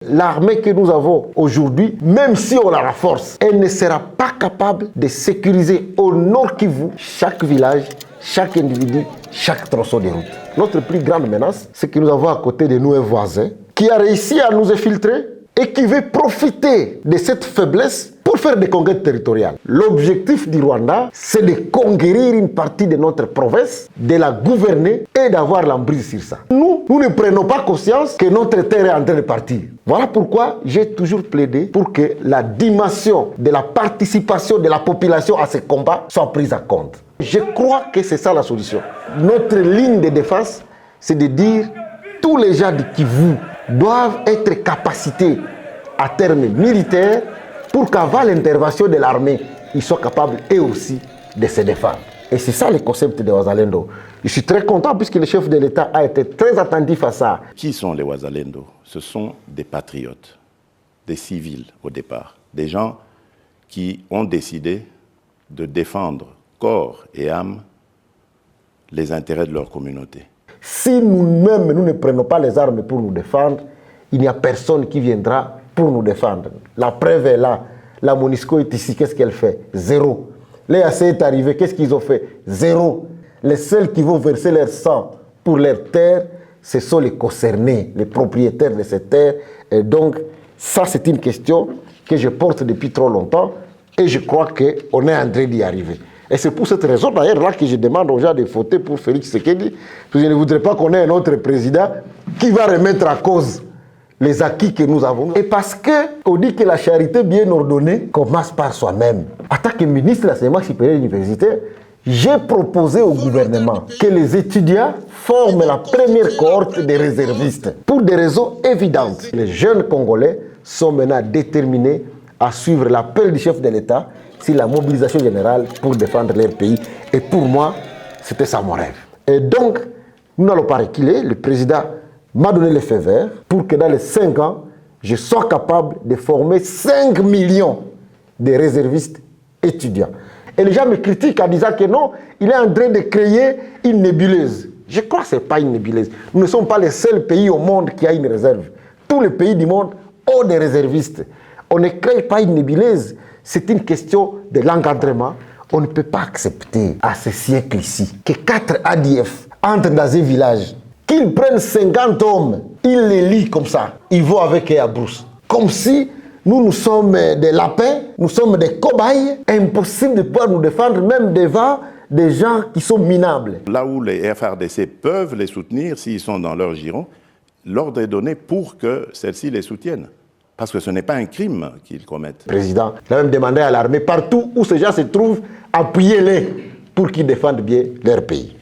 L'armée que nous avons aujourd'hui, même si on la renforce, elle ne sera pas capable de sécuriser au Nord Kivu chaque village, chaque individu, chaque tronçon de route. Notre plus grande menace, c'est que nous avons à côté de nous un voisin qui a réussi à nous infiltrer et qui veut profiter de cette faiblesse pour faire des conquêtes territoriales. L'objectif du Rwanda, c'est de conquérir une partie de notre province, de la gouverner et d'avoir l'emprise sur ça. Nous ne prenons pas conscience que notre terre est en train de partir. Voilà pourquoi j'ai toujours plaidé pour que la dimension de la participation de la population à ces combats soit prise en compte. Je crois que c'est ça la solution. Notre ligne de défense, c'est de dire tous les gens de Kivu doivent être capacités à terme militaire pour qu'avant l'intervention de l'armée, ils soient capables eux aussi de se défendre. Et c'est ça le concept des Wazalendo. Je suis très content puisque le chef de l'État a été très attentif à ça. Qui sont les Wazalendo? Ce sont des patriotes, des civils au départ, des gens qui ont décidé de défendre corps et âme les intérêts de leur communauté. Si nous-mêmes, nous ne prenons pas les armes pour nous défendre, il n'y a personne qui viendra pour nous défendre. La preuve est là. La MONUSCO est ici, qu'est-ce qu'elle fait? Zéro. L'EAC est arrivé, qu'est-ce qu'ils ont fait? Zéro. Les seuls qui vont verser leur sang pour leurs terres, ce sont les concernés, les propriétaires de ces terres. Et donc, ça, c'est une question que je porte depuis trop longtemps et je crois qu'on est en train d'y arriver. Et c'est pour cette raison, d'ailleurs, là que je demande aux gens de voter pour Félix Tshisekedi. Je ne voudrais pas qu'on ait un autre président qui va remettre en cause les acquis que nous avons. Et parce qu'on dit que la charité bien ordonnée commence par soi-même. En tant que ministre de l'enseignement supérieur universitaire, j'ai proposé au gouvernement que les étudiants forment la première cohorte des réservistes pour des raisons évidentes. Les jeunes Congolais sont maintenant déterminés à suivre l'appel du chef de l'État sur la mobilisation générale pour défendre leur pays. Et pour moi, c'était ça mon rêve. Et donc, nous n'allons pas reculer. Le président m'a donné le feu vert pour que dans les 5 ans, je sois capable de former 5 millions de réservistes étudiants. Et les gens me critiquent en disant que non, il est en train de créer une nébuleuse. Je crois que ce n'est pas une nébuleuse. Nous ne sommes pas les seuls pays au monde qui a une réserve. Tous les pays du monde ont des réservistes. On ne crée pas une nébuleuse. C'est une question de l'encadrement. On ne peut pas accepter à ce siècle-ci que 4 ADF entrent dans un village, qu'ils prennent 50 hommes, ils les lient comme ça, ils vont avec eux à brousse. Comme si nous sommes des lapins, nous sommes des cobayes, impossible de pouvoir nous défendre même devant des gens qui sont minables. Là où les FRDC peuvent les soutenir, s'ils sont dans leur giron, l'ordre est donné pour que celles-ci les soutiennent. Parce que ce n'est pas un crime qu'ils commettent. Le président a même demandé à l'armée, partout où ces gens se trouvent, appuyez-les pour qu'ils défendent bien leur pays.